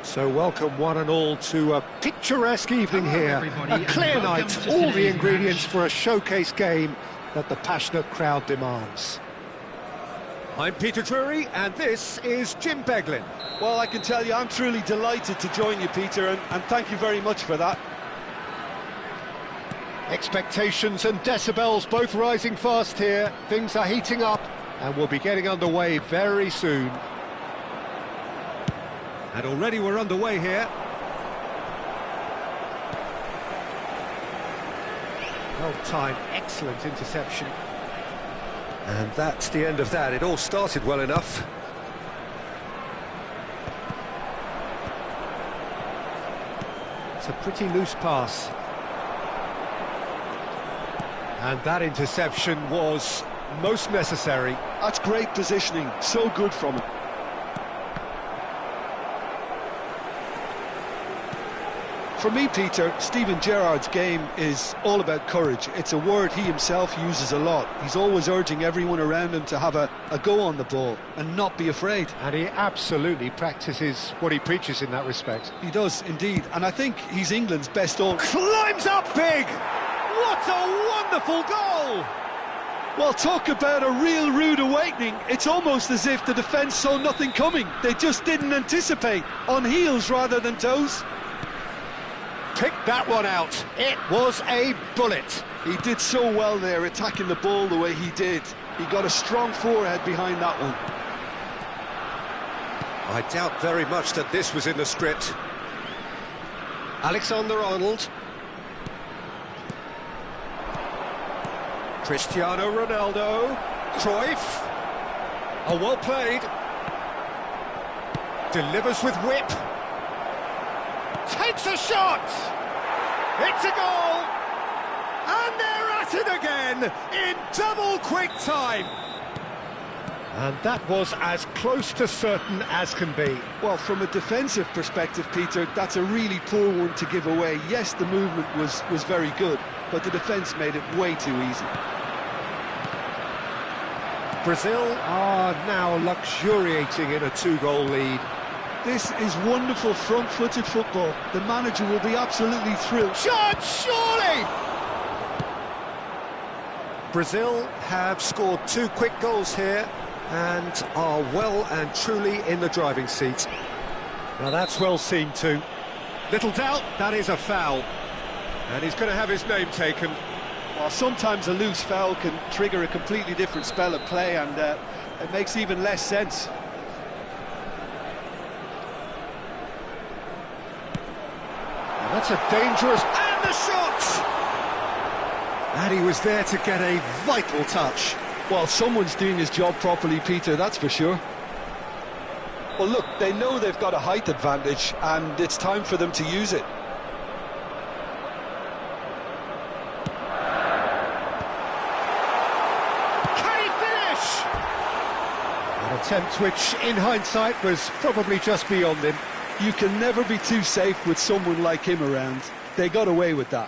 So welcome one and all to a picturesque evening here. A clear night, all the ingredients for a showcase game that the passionate crowd demands. I'm Peter Drury and this is Jim Beglin. Well, I can tell you I'm truly delighted to join you, Peter, and thank you very much for that. Expectations and decibels both rising fast here. Things are heating up and we'll be getting underway very soon. And already we're underway here. Well timed, excellent interception. And that's the end of that. It all started well enough. It's a pretty loose pass. And that interception was most necessary. That's great positioning, so good from him. For me, Peter, Steven Gerrard's game is all about courage. It's a word he himself uses a lot. He's always urging everyone around him to have a go on the ball and not be afraid. And he absolutely practices what he preaches in that respect. He does, indeed. And I think he's England's best all... Climbs up big! What a wonderful goal! Well, talk about a real rude awakening. It's almost as if the defence saw nothing coming. They just didn't anticipate. On heels rather than toes. Picked that one out. It was a bullet. He did so well there, attacking the ball the way he did. He got a strong forehead behind that one. I doubt very much that this was in the script. Alexander-Arnold. Cristiano Ronaldo. Cruyff. Oh, well played. Delivers with whip. Takes a shot! It's a goal! And they're at it again in double quick time! And that was as close to certain as can be. Well, from a defensive perspective, Peter, that's a really poor one to give away. Yes, the movement was very good, but the defence made it way too easy. Brazil are now luxuriating in a two-goal lead. This is wonderful front-footed football. The manager will be absolutely thrilled. Shot, surely! Brazil have scored two quick goals here and are well and truly in the driving seat. Now that's well seen too. Little doubt, that is a foul. And he's going to have his name taken. Well, sometimes a loose foul can trigger a completely different spell of play, and it makes even less sense. That's a dangerous... And the shot! And he was there to get a vital touch. Well, someone's doing his job properly, Peter, that's for sure. Well, look, they know they've got a height advantage, and it's time for them to use it. Can he finish? An attempt which, in hindsight, was probably just beyond him. You can never be too safe with someone like him around. They got away with that.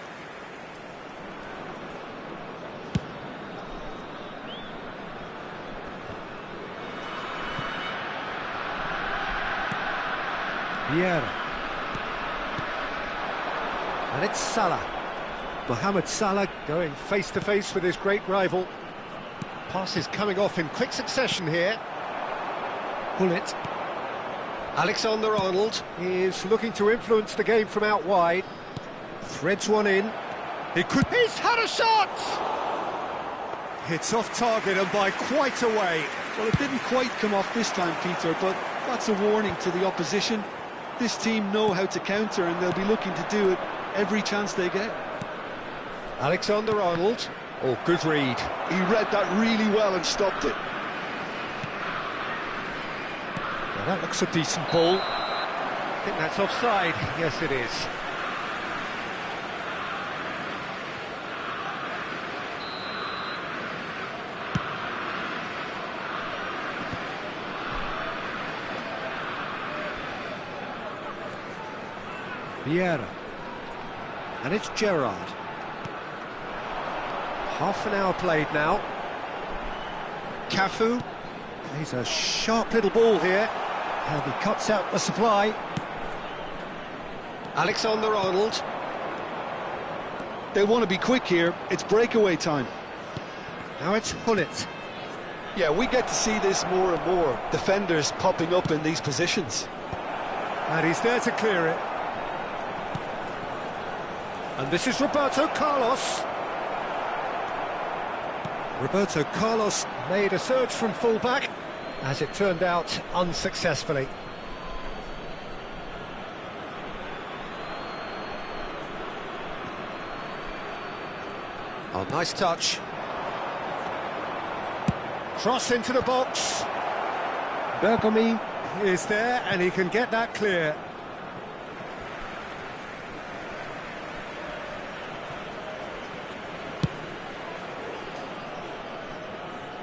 Vieira. And it's Salah. Mohamed Salah going face-to-face with his great rival. Passes coming off in quick succession here. Bullet. Alexander-Arnold is looking to influence the game from out wide. Threads one in. He's had a shot! It's off target and by quite a way. Well, it didn't quite come off this time, Peter, but that's a warning to the opposition. This team know how to counter and they'll be looking to do it every chance they get. Alexander-Arnold. Oh, good read. He read that really well and stopped it. Well, that looks a decent ball. I think that's offside. Yes, it is. Vieira. And it's Gerrard. Half an hour played now. Cafu. He's a sharp little ball here. And he cuts out the supply. Alexander-Arnold. They want to be quick here. It's breakaway time. Now it's Hullet. Yeah, we get to see this more and more. Defenders popping up in these positions. And he's there to clear it. And this is Roberto Carlos. Roberto Carlos made a surge from full-back, as it turned out, unsuccessfully. Oh, nice touch. Cross into the box. Bergomi is there, and he can get that clear.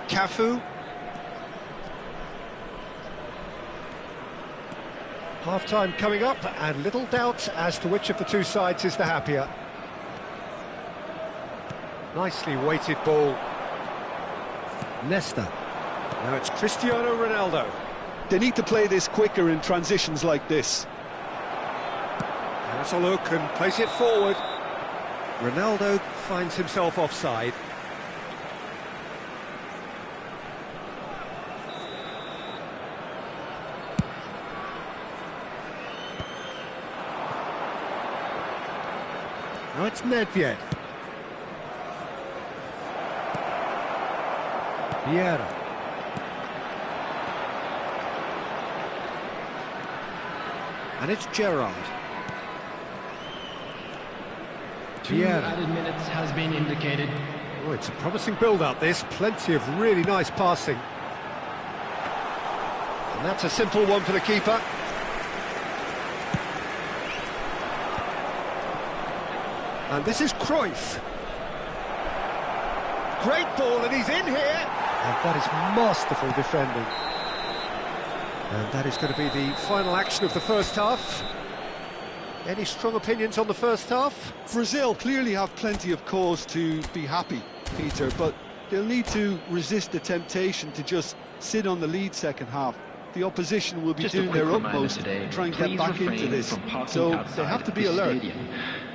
Cafu. Half-time coming up, and little doubt as to which of the two sides is the happier. Nicely weighted ball. Nesta. Now it's Cristiano Ronaldo. They need to play this quicker in transitions like this. Has a look and place it forward. Ronaldo finds himself offside. Now it's Nedved. Vieira. And it's Gerrard. 2 added minutes has been indicated. Oh, it's a promising build-up, this. Plenty of really nice passing. And that's a simple one for the keeper. And this is Cruyff. Great ball, and he's in here. And that is masterful defending. And that is going to be the final action of the first half. Any strong opinions on the first half? Brazil clearly have plenty of cause to be happy, Peter, but they'll need to resist the temptation to just sit on the lead second half. The opposition will be doing their utmost to try and get back into this, so they have to be alert.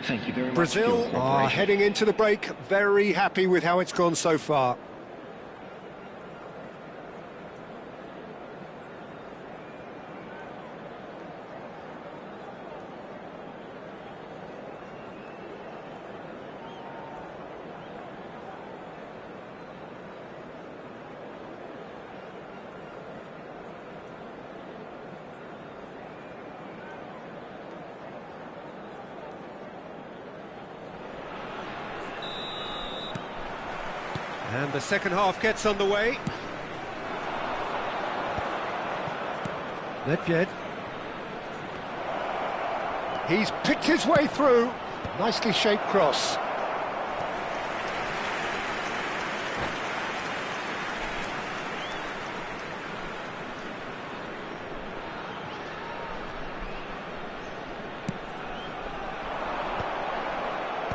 Thank you very much. Brazil are heading into the break very happy with how it's gone so far. And the second half gets underway. Nedved. He's picked his way through. Nicely shaped cross.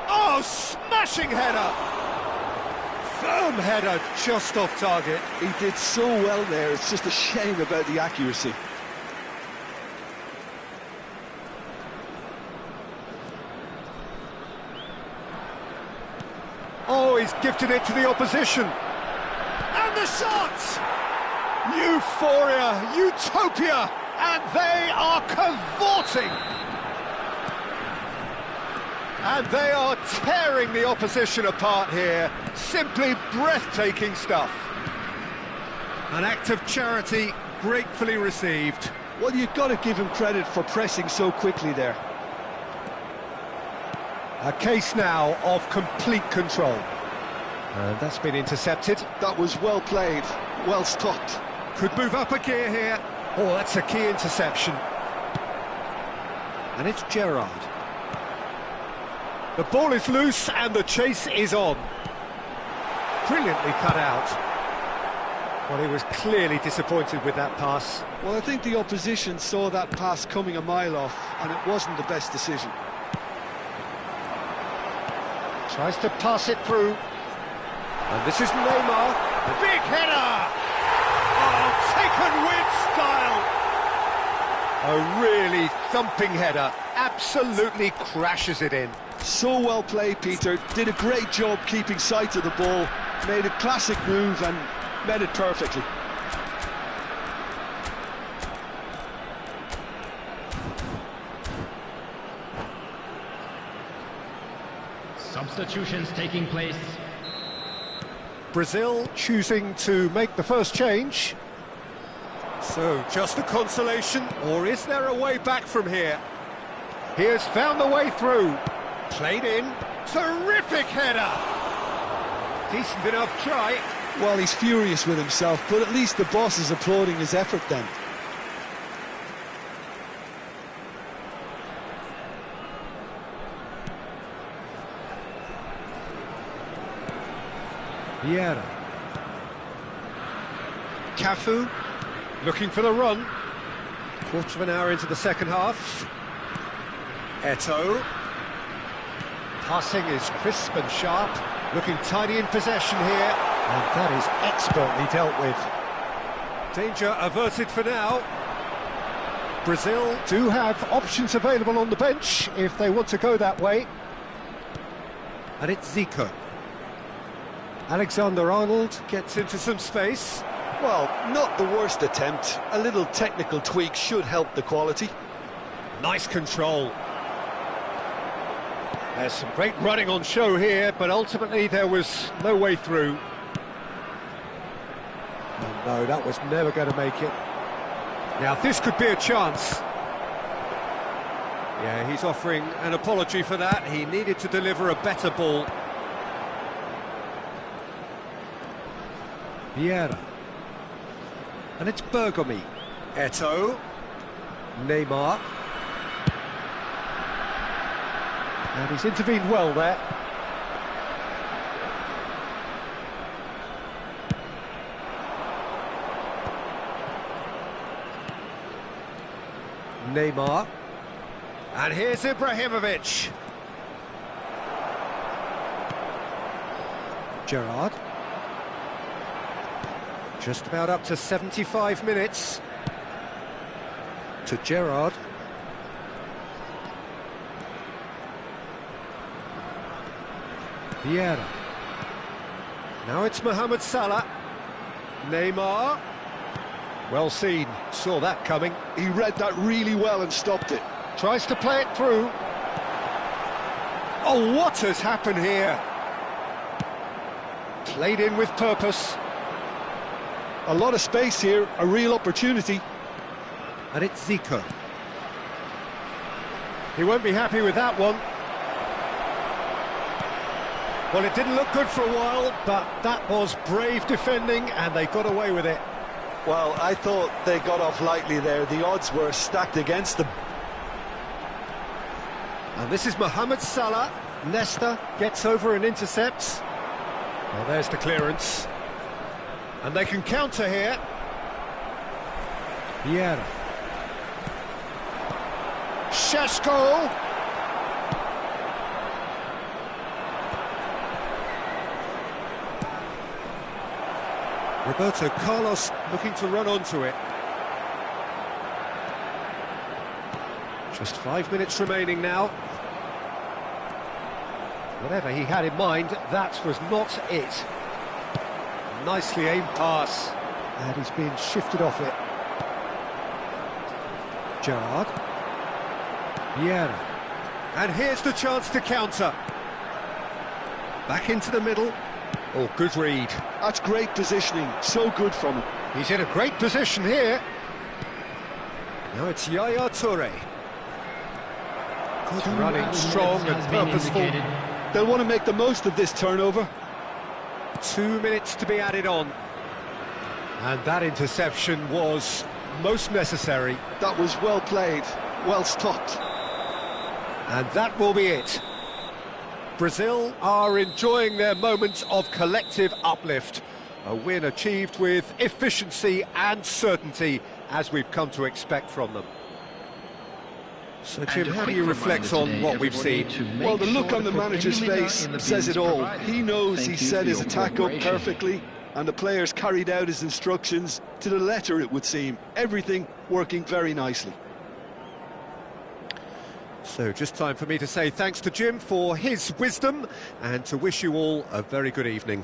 Oh, smashing header! Firm header, just off target. He did so well there, it's just a shame about the accuracy. Oh, he's gifted it to the opposition. And the shot! Euphoria, utopia, and they are cavorting. And they are tearing the opposition apart here. Simply breathtaking stuff. An act of charity gratefully received. Well, you've got to give him credit for pressing so quickly there. A case now of complete control. And that's been intercepted. That was well played, well stopped. Could move up a gear here. Oh, that's a key interception. And it's Gerrard. The ball is loose and the chase is on. Brilliantly cut out. Well, he was clearly disappointed with that pass. Well, I think the opposition saw that pass coming a mile off, and it wasn't the best decision. Tries to pass it through. And this is Neymar. Big header! Oh, taken with style! A really thumping header. absolutely crashes it in. So well played, Peter. Did a great job keeping sight of the ball, made a classic move and met it perfectly. Substitutions taking place. Brazil choosing to make the first change. So, just a consolation, or is there a way back from here? He has found the way through. Played in. Terrific header! Decent enough try. Well, he's furious with himself, but at least the boss is applauding his effort then. Vieira. Cafu, looking for the run. Quarter of an hour into the second half. Eto'o. Passing is crisp and sharp, looking tidy in possession here, and that is expertly dealt with. Danger averted for now. Brazil do have options available on the bench if they want to go that way. And it's Zico. Alexander-Arnold gets into some space. Well, not the worst attempt. A little technical tweak should help the quality. Nice control. There's some great running on show here, but ultimately there was no way through. Oh no, that was never going to make it. Now this could be a chance. Yeah, he's offering an apology for that. He needed to deliver a better ball. Vieira. And it's Bergomi. Eto'o. Neymar. And he's intervened well there. Neymar. And here's Ibrahimovic. Gerrard. Just about up to 75 minutes. To Gerrard. Vieira. Now it's Mohamed Salah. Neymar. Well seen, saw that coming. He read that really well and stopped it. Tries to play it through. Oh, what has happened here? Played in with purpose. A lot of space here, a real opportunity. And it's Zico. He won't be happy with that one. Well, it didn't look good for a while, but that was brave defending, and they got away with it. Well, I thought they got off lightly there. The odds were stacked against them. And this is Mohamed Salah. Nesta gets over and intercepts. Well, there's the clearance. And they can counter here. Vieira. Šeško. Roberto Carlos looking to run onto it. Just 5 minutes remaining now. Whatever he had in mind, that was not it. Nicely aimed pass. And he's being shifted off it. Gerrard. Vieira. And here's the chance to counter. Back into the middle. Oh, good read. That's great positioning, so good from him. He's in a great position here. Now it's Yaya Toure. Good running, strong and purposeful. They'll want to make the most of this turnover. 2 minutes to be added on. And that interception was most necessary. That was well played, well stopped. And that will be it. Brazil are enjoying their moments of collective uplift. A win achieved with efficiency and certainty, as we've come to expect from them. So, Jim, how do you reflect on what we've seen? Well, the look on the manager's face says it all. He knows he set his attack up perfectly, and the players carried out his instructions to the letter, it would seem. Everything working very nicely. So just time for me to say thanks to Jim for his wisdom and to wish you all a very good evening.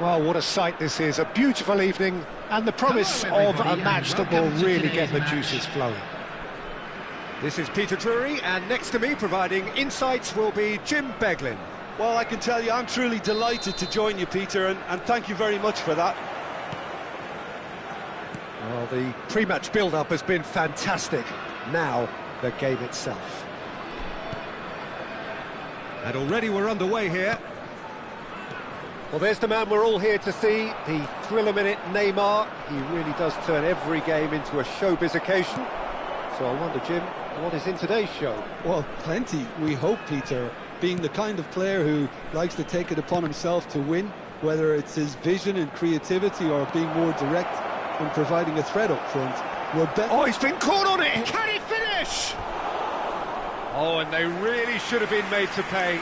Well, what a sight this is, a beautiful evening and the promise of a match that will really get the juices flowing. This is Peter Drury, and next to me providing insights will be Jim Beglin. Well, I can tell you I'm truly delighted to join you, Peter, and thank you very much for that. Well, the pre-match build-up has been fantastic. Now, the game itself. And already we're underway here. Well, there's the man we're all here to see, the thriller-minute Neymar. He really does turn every game into a showbiz occasion. So I wonder, Jim, what is in today's show? Well, plenty, we hope, Peter. Being the kind of player who likes to take it upon himself to win, whether it's his vision and creativity or being more direct in providing a threat up front. Oh, he's been caught on it! Can he finish? Oh, and they really should have been made to pay.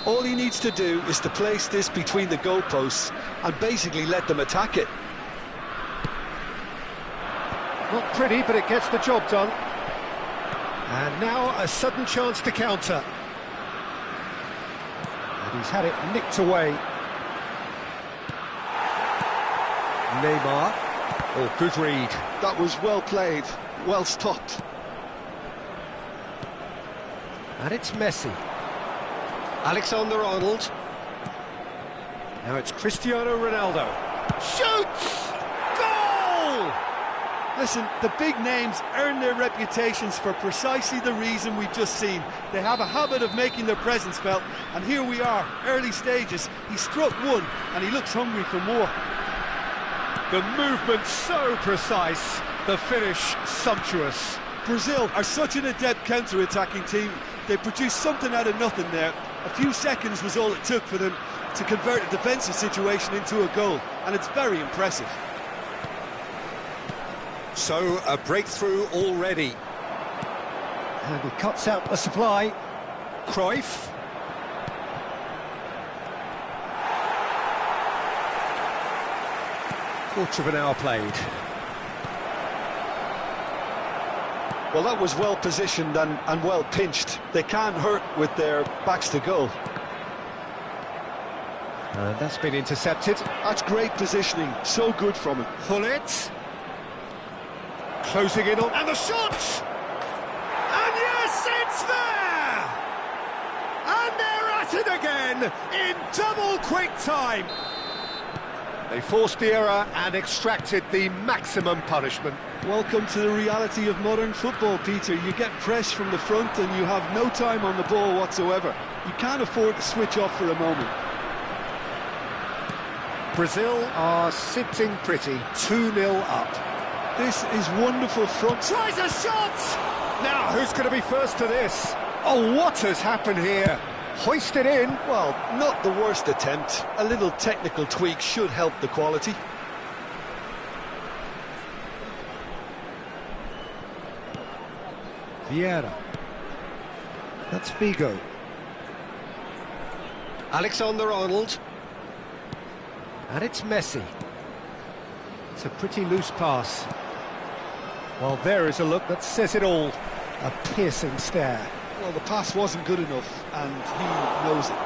All he needs to do is to place this between the goalposts and basically let them attack it. Not pretty, but it gets the job done. And now a sudden chance to counter. And he's had it nicked away. Neymar. Oh, good read. That was well played, well stopped. And it's Messi. Alexander-Arnold. Now it's Cristiano Ronaldo. Shoots! Goal! Listen, the big names earn their reputations for precisely the reason we've just seen. They have a habit of making their presence felt, and here we are, early stages. He struck one, and he looks hungry for more. The movement so precise, the finish sumptuous. Brazil are such an adept counter-attacking team. They produced something out of nothing there. A few seconds was all it took for them to convert a defensive situation into a goal, and it's very impressive. So, a breakthrough already. And he cuts out the supply. Cruyff. Quarter of an hour played. Well, that was well positioned and well pinched. They can't hurt with their backs to goal. And that's been intercepted. That's great positioning, so good from him. Gullit. Closing in on... And the shot! And yes, it's there! And they're at it again, in double quick time. They forced the error and extracted the maximum punishment. Welcome to the reality of modern football, Peter. You get press from the front and you have no time on the ball whatsoever. You can't afford to switch off for a moment. Brazil are sitting pretty, 2-0 up. This is wonderful front. Tries a shot! Now, who's going to be first to this? Oh, what has happened here? Hoisted in. Well, not the worst attempt. A little technical tweak should help the quality. Vieira. That's Figo. Alexander-Arnold. And it's Messi. It's a pretty loose pass. Well, there is a look that says it all. A piercing stare. Well, the pass wasn't good enough, and he knows it.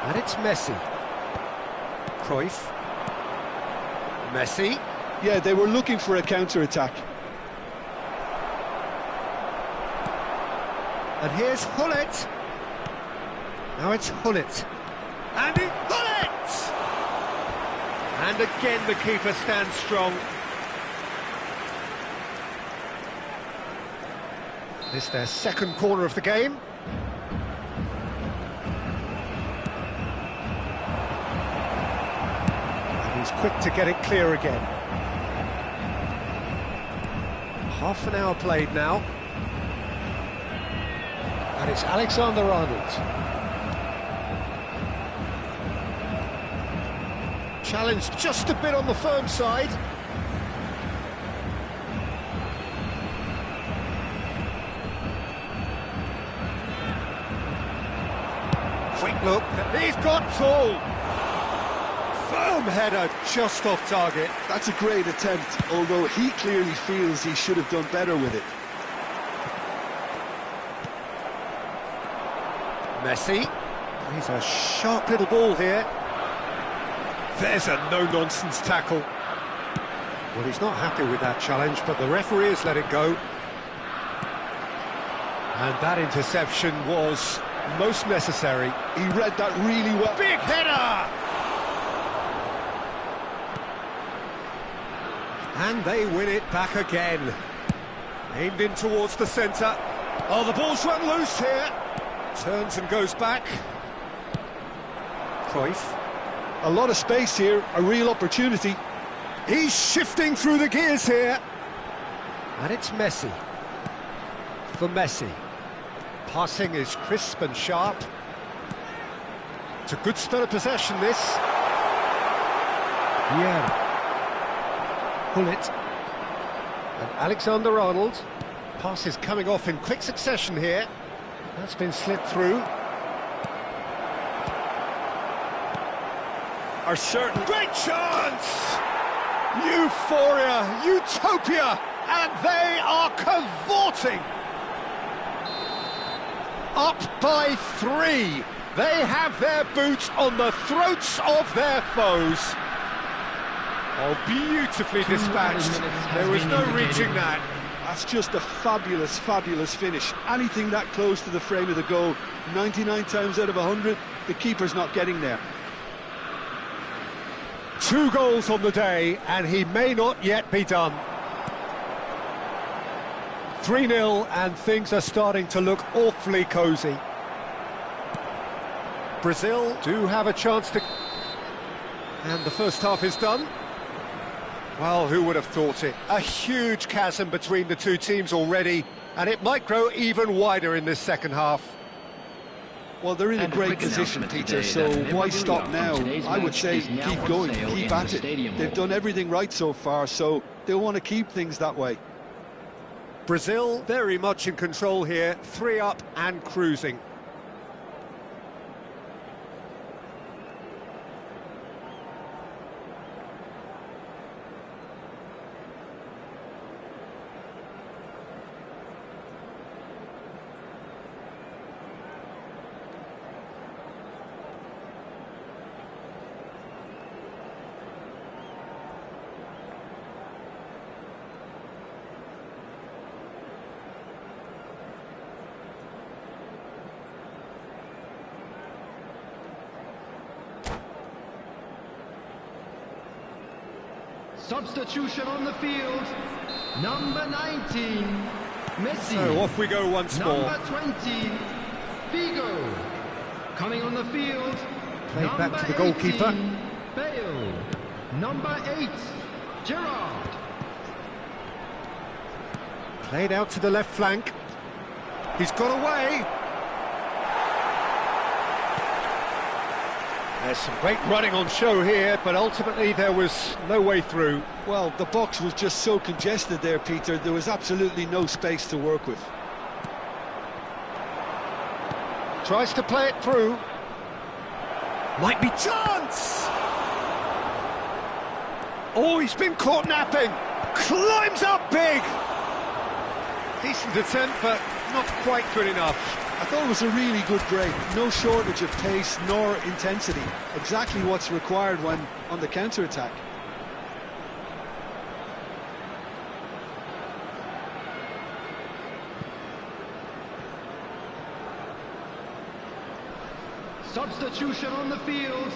And it's Messi. Cruyff. Messi. Yeah, they were looking for a counter-attack. And here's Gullit. Now it's Gullit. And it's Gullit! And again the keeper stands strong. This their second corner of the game. And he's quick to get it clear again. Half an hour played now. And it's Alexander-Arnold. Challenged just a bit on the firm side. Quick look, he's got full. Firm header just off target. That's a great attempt, although he clearly feels he should have done better with it. Messi. He's a sharp little ball here. There's a no-nonsense tackle. Well, he's not happy with that challenge, but the referee has let it go. And that interception was most necessary. He read that really well. Big header! And they win it back again. Aimed in towards the centre. Oh, the ball's run loose here. Turns and goes back. Cruyff. A lot of space here, a real opportunity. He's shifting through the gears here. And it's Messi. For Messi. Passing is crisp and sharp. It's a good spell of possession, this. Vieira. Gullit. And Alexander-Arnold. Pass is coming off in quick succession here. That's been slipped through. Are certain. Great chance! Euphoria, utopia, and they are cavorting. Up by 3. They have their boots on the throats of their foes. Oh, beautifully dispatched. There was no reaching that. That's just a fabulous, fabulous finish. Anything that close to the frame of the goal, 99 times out of 100, the keeper's not getting there. 2 goals on the day, and he may not yet be done. 3-0, and things are starting to look awfully cosy. Brazil do have a chance to... And the first half is done. Well, who would have thought it? A huge chasm between the two teams already, and it might grow even wider in this second half. Well, they're in a great position, Peter, so why stop now? I would say keep going, keep at it. They've done everything right so far, so they'll want to keep things that way. Brazil very much in control here, 3 up and cruising. Substitution on the field, number 19, Messi. So off we go once more. Number 20, Figo. Coming on the field, Played back to the goalkeeper. 18, Bale. Number 8, Gerrard. Played out to the left flank. He's got away. There's some great running on show here, but ultimately there was no way through. Well, the box was just so congested there, Peter. There was absolutely no space to work with. Tries to play it through. Might be chance! Oh, he's been caught napping. Climbs up big. Decent attempt, but not quite good enough. I thought it was a really good break. No shortage of pace nor intensity. Exactly what's required when on the counter-attack. Substitution on the field,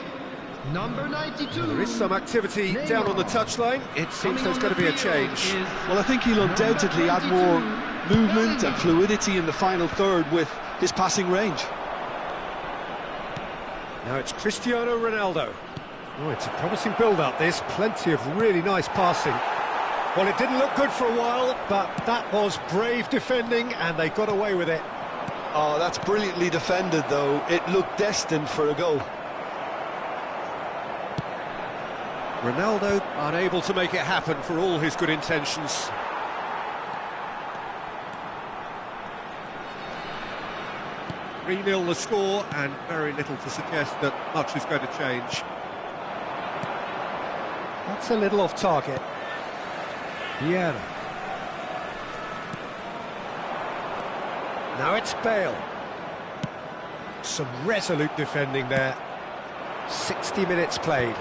number 92. There is some activity down on the touchline. It seems there's going to be a change. Well, I think he'll undoubtedly add more movement and fluidity in the final third with his passing range. Now it's Cristiano Ronaldo. Oh, it's a promising build-up, this. Plenty of really nice passing. Well, it didn't look good for a while, but that was brave defending, and they got away with it. Oh, that's brilliantly defended, though. It looked destined for a goal. Ronaldo unable to make it happen for all his good intentions. Three-0 the score, and very little to suggest that much is going to change. That's a little off target. Vieira. Now it's Bale. Some resolute defending there. 60 minutes played.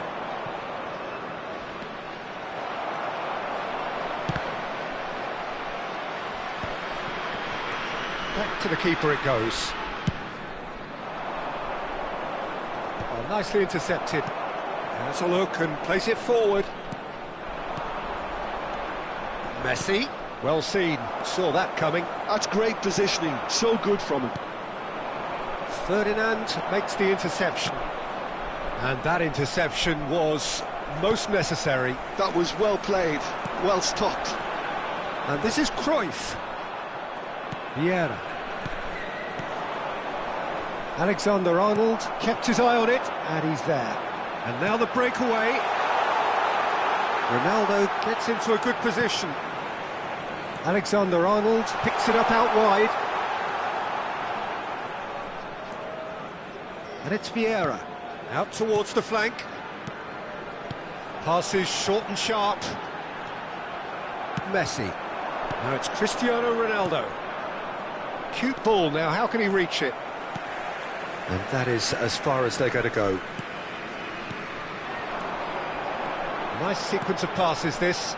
Back to the keeper it goes. Oh, nicely intercepted. Has a look and plays it forward. Messi. Well seen, saw that coming. That's great positioning, so good from him. Ferdinand makes the interception. And that interception was most necessary. That was well played, well stopped. And this is Cruyff. Vieira. Alexander-Arnold kept his eye on it, and he's there. And now the breakaway. Ronaldo gets into a good position. Alexander-Arnold picks it up out wide. And it's Vieira, out towards the flank. Passes short and sharp. Messi. Now it's Cristiano Ronaldo. Cute ball now, how can he reach it? And that is as far as they're going to go. Nice sequence of passes, this.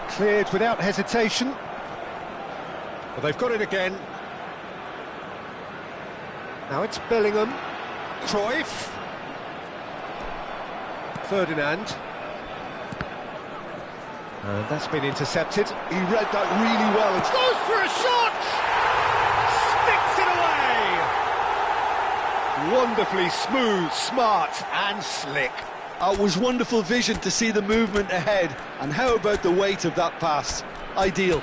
Cleared without hesitation. Well, they've got it again. Now it's Bellingham. Cruyff. Ferdinand. And that's been intercepted. He read that really well. Goes for a shot! Sticks it away! Wonderfully smooth, smart and slick. It was wonderful vision to see the movement ahead. And how about the weight of that pass? Ideal.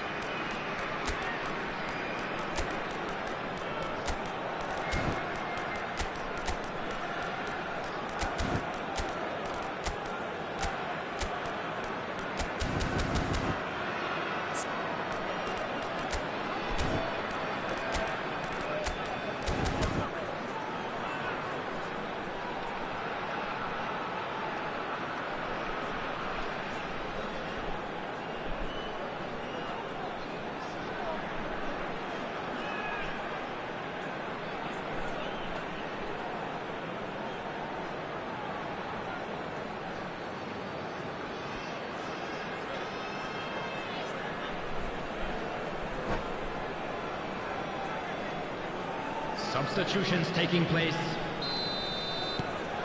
Substitutions taking place.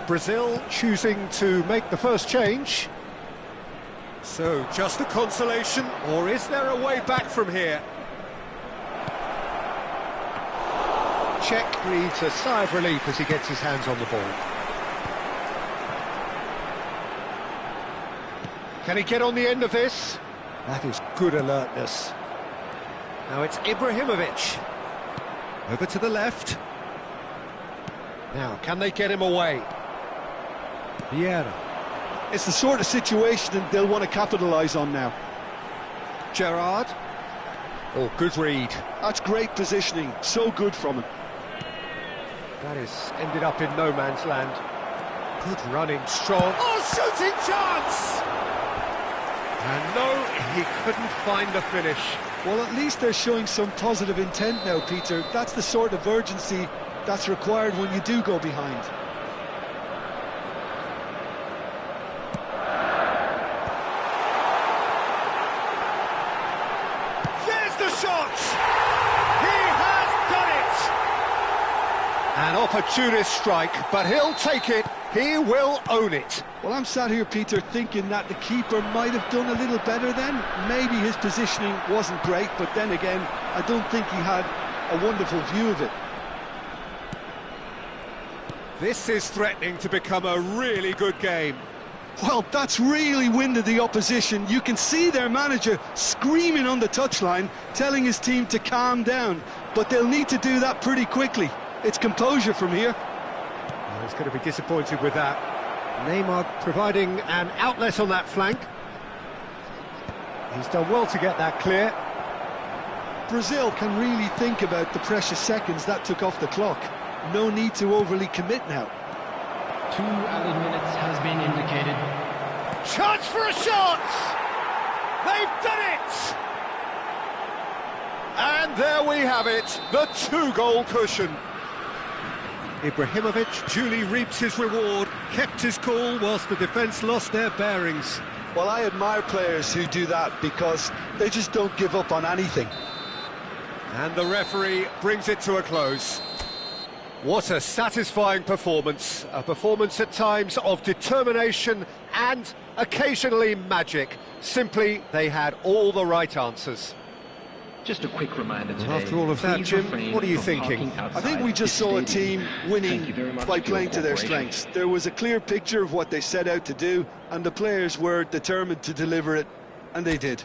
Brazil choosing to make the first change. So, just a consolation, or is there a way back from here? Czech breathes a sigh of relief as he gets his hands on the ball. Can he get on the end of this? That is good alertness. Now it's Ibrahimovic. Over to the left. Now, can they get him away? Vieira. It's the sort of situation that they'll want to capitalise on now. Gerrard. Oh, good read. That's great positioning, so good from him. That is ended up in no man's land. Good running, strong. Oh, shooting chance! And no, he couldn't find the finish. Well, at least they're showing some positive intent now, Peter. That's the sort of urgency that's required when you do go behind. There's the shot! He has done it! An opportunist strike, but he'll take it. He will own it. Well, I'm sat here, Peter, thinking that the keeper might have done a little better then. Maybe his positioning wasn't great, but then again, I don't think he had a wonderful view of it. This is threatening to become a really good game. Well, that's really winded the opposition. You can see their manager screaming on the touchline, telling his team to calm down. But they'll need to do that pretty quickly. It's composure from here. Well, he's going to be disappointed with that. Neymar providing an outlet on that flank. He's done well to get that clear. Brazil can really think about the precious seconds that took off the clock. No need to overly commit now. 2 added minutes has been indicated. Chance for a shot! They've done it! And there we have it, the 2-goal cushion. Ibrahimovic duly reaps his reward, kept his cool whilst the defence lost their bearings. Well, I admire players who do that because they just don't give up on anything. And the referee brings it to a close. What a satisfying performance. A performance at times of determination and occasionally magic. Simply, they had all the right answers. Just a quick reminder today. Well, after all of that, Jim, what are you thinking? I think we just saw a team winning by playing to their strengths. There was a clear picture of what they set out to do, and the players were determined to deliver it, and they did.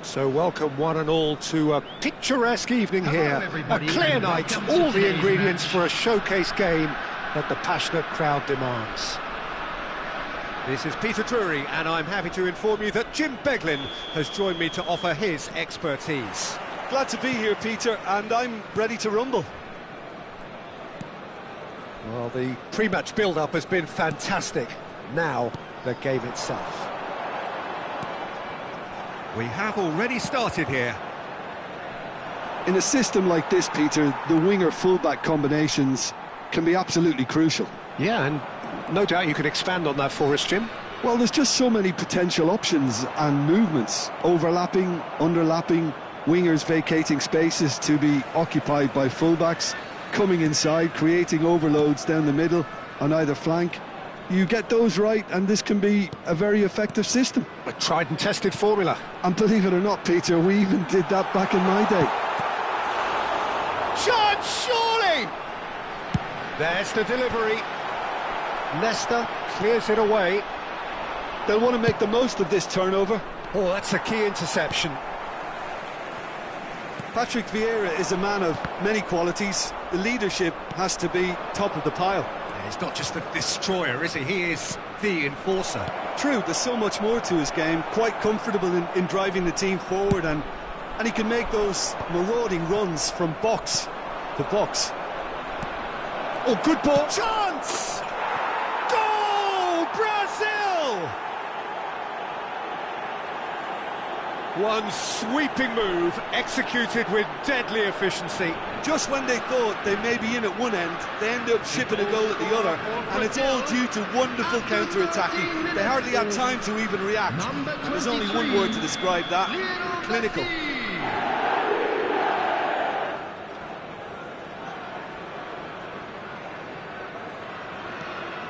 So welcome one and all to a picturesque evening here, a clear night, all the ingredients for a showcase game that the passionate crowd demands. This is Peter Drury, and I'm happy to inform you that Jim Beglin has joined me to offer his expertise. Glad to be here, Peter, and I'm ready to rumble. Well, the pre-match build-up has been fantastic. Now, the game itself. We have already started here. In a system like this, Peter, the winger-fullback combinations can be absolutely crucial. Yeah, and no doubt you can expand on that for us, Jim. Well, there's just so many potential options and movements. Overlapping, underlapping, wingers vacating spaces to be occupied by fullbacks, coming inside, creating overloads down the middle on either flank. You get those right, and this can be a very effective system. A tried and tested formula. And believe it or not, Peter, we even did that back in my day. Chance, surely! There's the delivery. Nesta clears it away. They'll want to make the most of this turnover. Oh, that's a key interception. Patrick Vieira is a man of many qualities. The leadership has to be top of the pile. He's not just a destroyer, is he? He is the enforcer. True, there's so much more to his game. Quite comfortable in driving the team forward, and he can make those marauding runs from box to box. Oh, good ball. Chance! Goal! Brazil! One sweeping move, executed with deadly efficiency. Just when they thought they may be in at one end, they end up shipping a goal at the other, and it's all due to wonderful counter-attacking. They hardly had time to even react. There's only one word to describe that: clinical.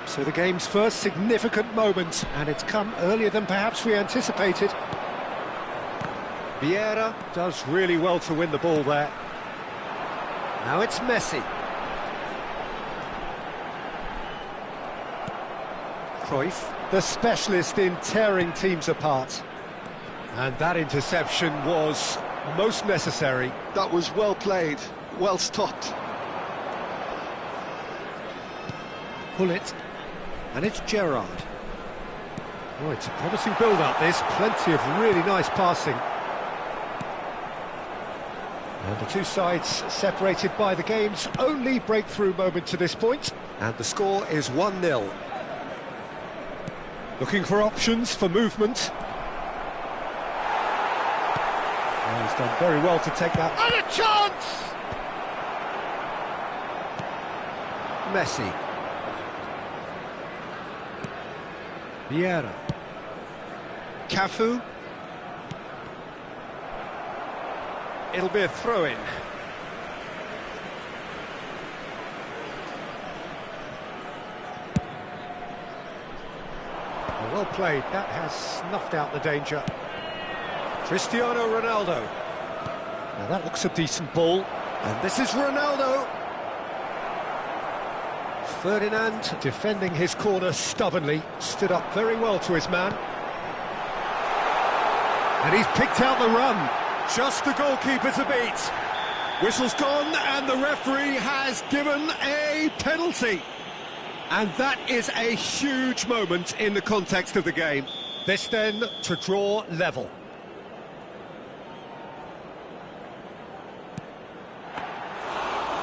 So the game's first significant moment, and it's come earlier than perhaps we anticipated. Vieira does really well to win the ball there. Now it's Messi. Cruyff, the specialist in tearing teams apart. And that interception was most necessary. That was well played, well stopped. Pull it. And it's Gerrard. Oh, it's a promising build-up, this. Plenty of really nice passing. And the two sides separated by the game's only breakthrough moment to this point. And the score is 1-0. Looking for options for movement. Oh, he's done very well to take that. And a chance! Messi. Vieira. Cafu. It'll be a throw-in. Well played, that has snuffed out the danger. Cristiano Ronaldo. Now that looks a decent ball. And this is Ronaldo. Ferdinand, defending his corner stubbornly, stood up very well to his man. And he's picked out the run. Just the goalkeeper to beat. Whistle's gone, and the referee has given a penalty. And that is a huge moment in the context of the game. This then to draw level.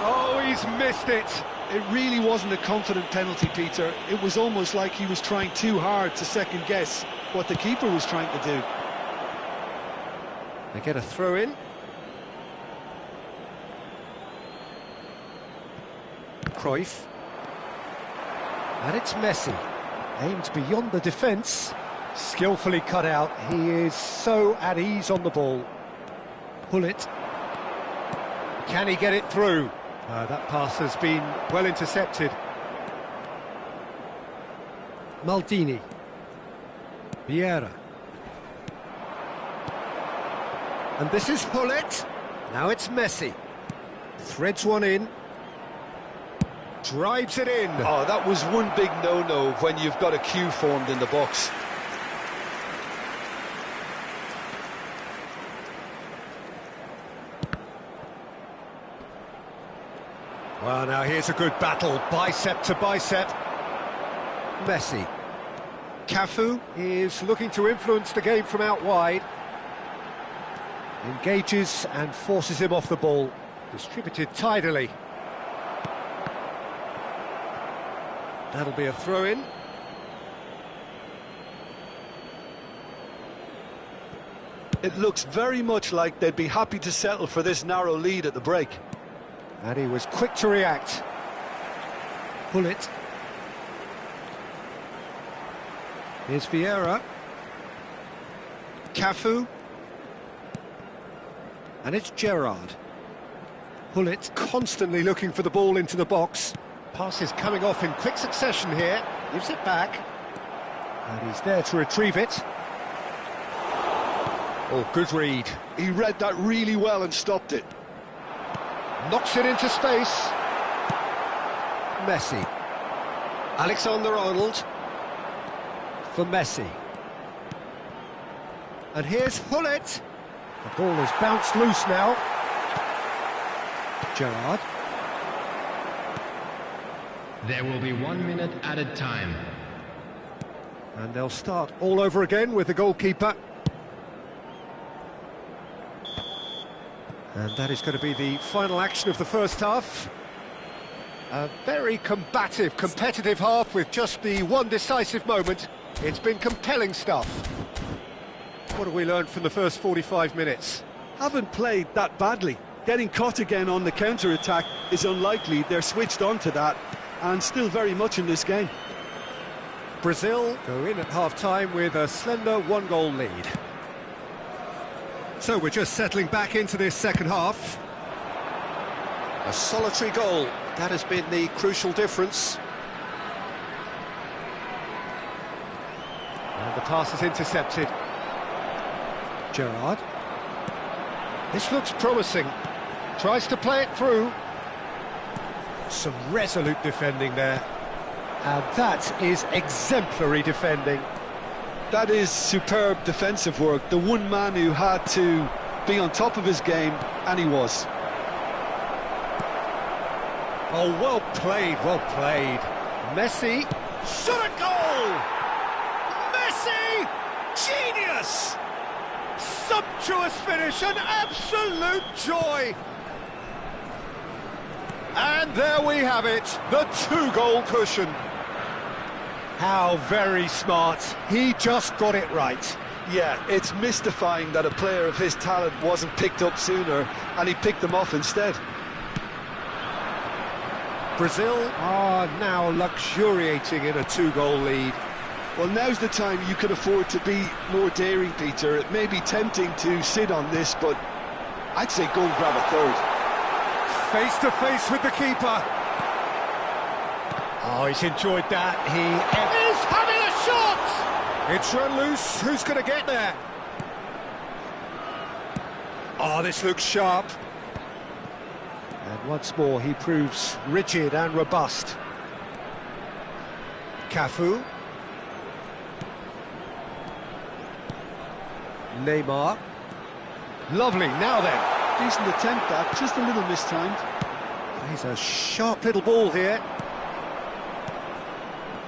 Oh, he's missed it. It really wasn't a confident penalty, Peter. It was almost like he was trying too hard to second-guess what the keeper was trying to do. They get a throw-in. Cruyff. And it's Messi. Aimed beyond the defence. Skillfully cut out. He is so at ease on the ball. Pull it. Can he get it through? That pass has been well intercepted. Maldini. Vieira. And this is Hullet. Now it's Messi. Threads one in. Drives it in. Oh, that was one big no-no when you've got a queue formed in the box. Well, now here's a good battle, bicep to bicep. Messi. Cafu is looking to influence the game from out wide. Engages and forces him off the ball. Distributed tidily. That'll be a throw-in. It looks very much like they'd be happy to settle for this narrow lead at the break. And he was quick to react. Pull it. Here's Vieira. Cafu. And it's Gerrard. Pull it, constantly looking for the ball into the box. Passes coming off in quick succession here. Gives it back. And he's there to retrieve it. Oh, good read. He read that really well and stopped it. Knocks it into space. Messi. Alexander-Arnold. For Messi. And here's Hullet. The ball is bounced loose now. Gerrard. There will be 1 minute added time. And they'll start all over again with the goalkeeper. And that is going to be the final action of the first half. A very combative, competitive half with just the one decisive moment. It's been compelling stuff. What have we learned from the first 45 minutes? Haven't played that badly. Getting caught again on the counter-attack is unlikely. They're switched on to that and still very much in this game. Brazil go in at half-time with a slender one-goal lead. So we're just settling back into this second half. A solitary goal, that has been the crucial difference. And the pass is intercepted. Gerrard. This looks promising. Tries to play it through. Some resolute defending there. And that is exemplary defending. That is superb defensive work. The one man who had to be on top of his game, and he was. Oh, well played, well played. Messi, shot a goal! Messi, genius! Sumptuous finish, an absolute joy! And there we have it, the two-goal cushion. How very smart. He just got it right. Yeah, it's mystifying that a player of his talent wasn't picked up sooner, and he picked them off instead. Brazil are now luxuriating in a two-goal lead. Well, now's the time you could afford to be more daring, Peter. It may be tempting to sit on this, but I'd say go and grab a third. Face to face with the keeper. Oh, he's enjoyed that. He is having a shot! It's run loose. Who's going to get there? Oh, this looks sharp. And once more, he proves rigid and robust. Cafu. Neymar. Lovely, now then. Decent attempt, that, just a little mistimed. He's a sharp little ball here.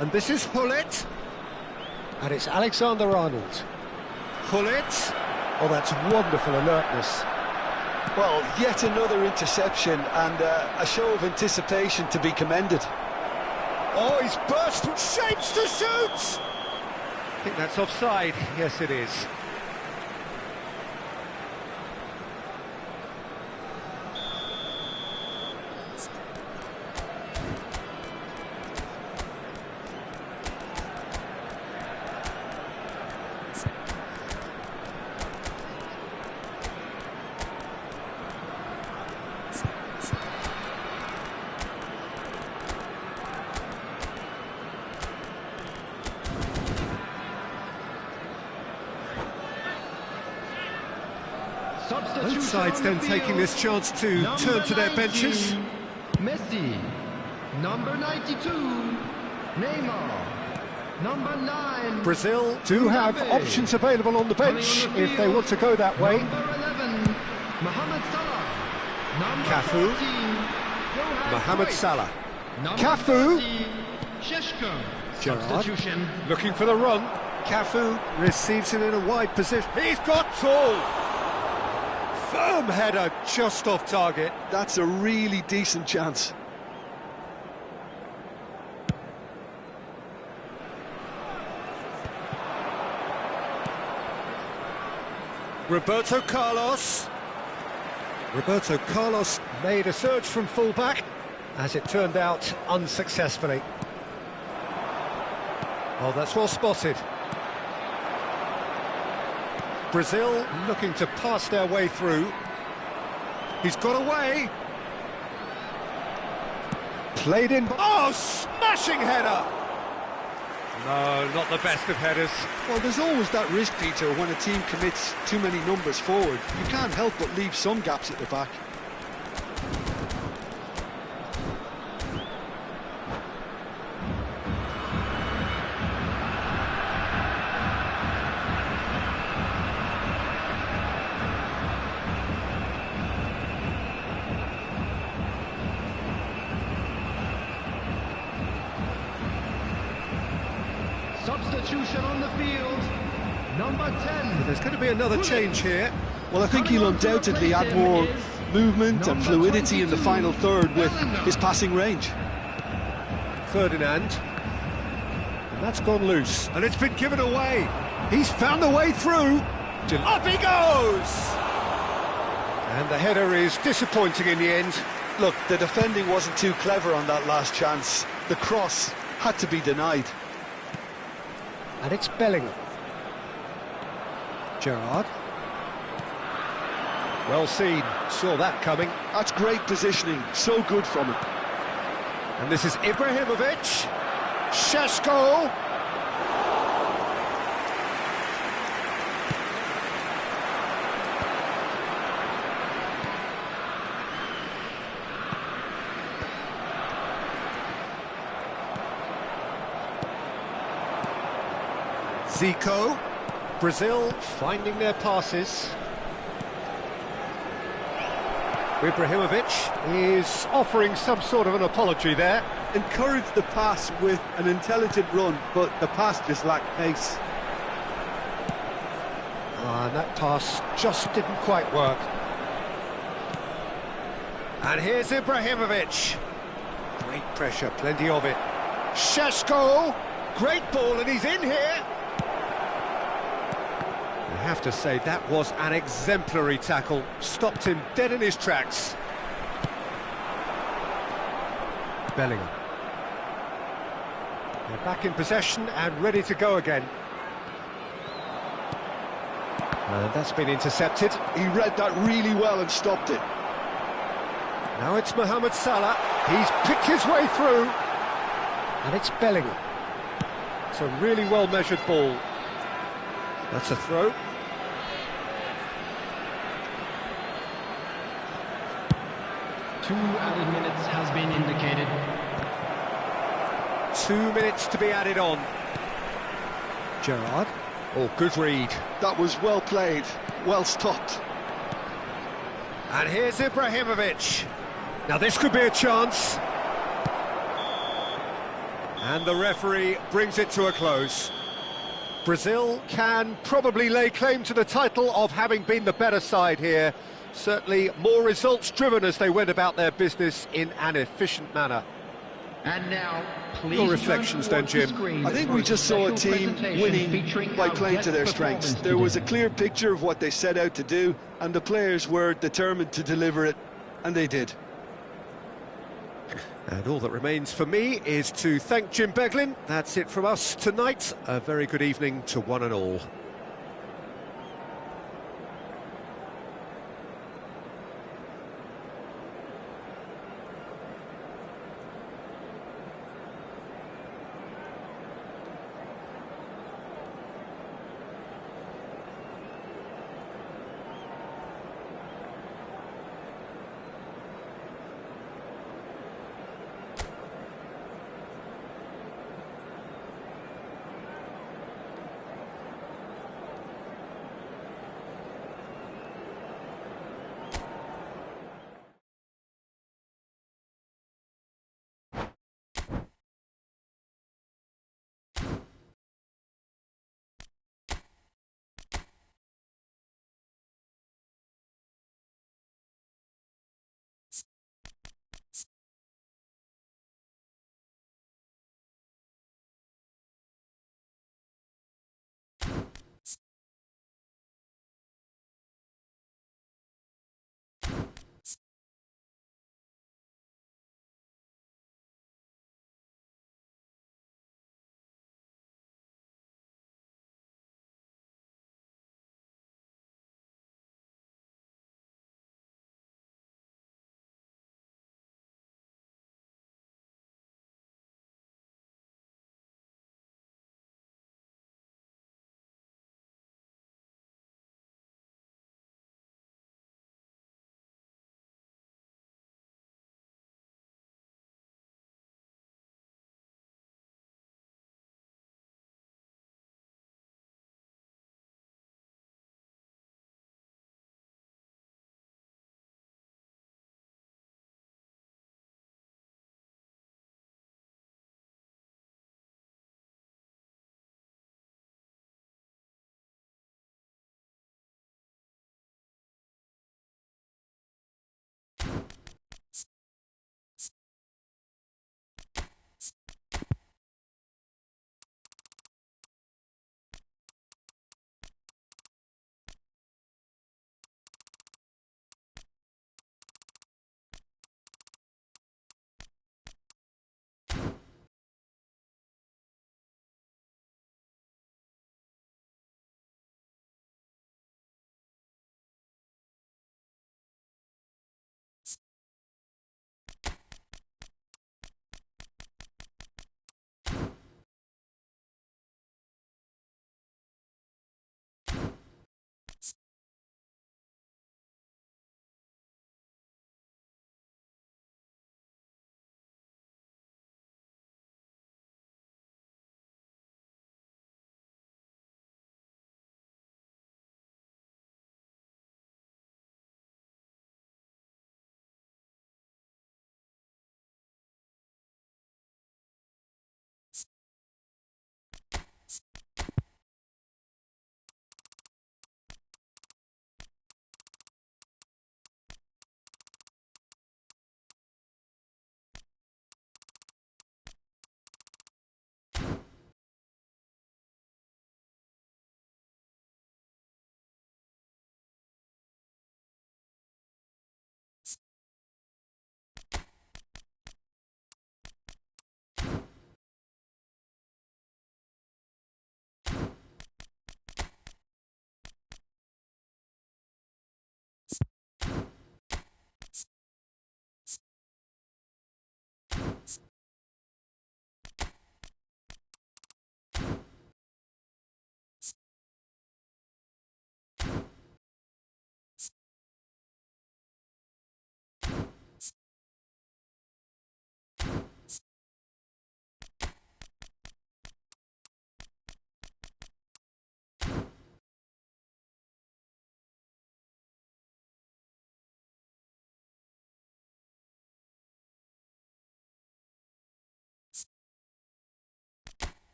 And this is Hullet. And it's Alexander-Arnold. Hullet. Oh, that's wonderful alertness. Well, yet another interception and a show of anticipation to be commended. Oh, he's burst with shapes to shoot! I think that's offside. Yes, it is. Both sides then taking this chance to turn to their benches. Messi, number 92, Neymar, number 9. Brazil do have options available on the bench if they want to go that way. Number 11, Mohamed Salah, number Cafu. 14, Mohamed Salah. Number Cafu. 30, Sheshko. Gerrard. Substitution. Looking for the run. Cafu receives it in a wide position. He's got tall. Firm header just off target. That's a really decent chance. Roberto Carlos. Roberto Carlos made a surge from fullback, as it turned out unsuccessfully. Oh, that's well spotted. Brazil looking to pass their way through. He's got away. Played in. Oh, smashing header! No, not the best of headers. Well, there's always that risk, Peter, when a team commits too many numbers forward. You can't help but leave some gaps at the back. Substitution on the field. Number 10. There's going to be another change here. Well, I think he'll undoubtedly add more movement and fluidity in the final third with his passing range. Ferdinand. And that's gone loose. And it's been given away. He's found the way through. Up he goes! And the header is disappointing in the end. Look, the defending wasn't too clever on that last chance. The cross had to be denied. And it's Bellingham. Gerrard. Well seen, saw that coming. That's great positioning, so good from him. And this is Ibrahimovic. Sheshko. Zico. Brazil finding their passes. Ibrahimovic is offering some sort of an apology there. Encouraged the pass with an intelligent run, but the pass just lacked pace. And that pass just didn't quite work. And here's Ibrahimovic. Great pressure, plenty of it. Sheshko. Great ball, and he's in here. I have to say, that was an exemplary tackle. Stopped him dead in his tracks. Bellingham. They're back in possession and ready to go again. And that's been intercepted. He read that really well and stopped it. Now it's Mohamed Salah. He's picked his way through. And it's Bellingham. It's a really well-measured ball. That's a throw. Two added minutes has been indicated. 2 minutes to be added on. Gerrard. Oh, good read. That was well played, well stopped. And here's Ibrahimovic. Now this could be a chance. And the referee brings it to a close. Brazil can probably lay claim to the title of having been the better side here. Certainly more results-driven as they went about their business in an efficient manner. And now, please Your reflections then, Jim. I think we just saw a team winning by playing to their strengths. There was a clear picture of what they set out to do, and the players were determined to deliver it, and they did. And all that remains for me is to thank Jim Beglin. That's it from us tonight. A very good evening to one and all.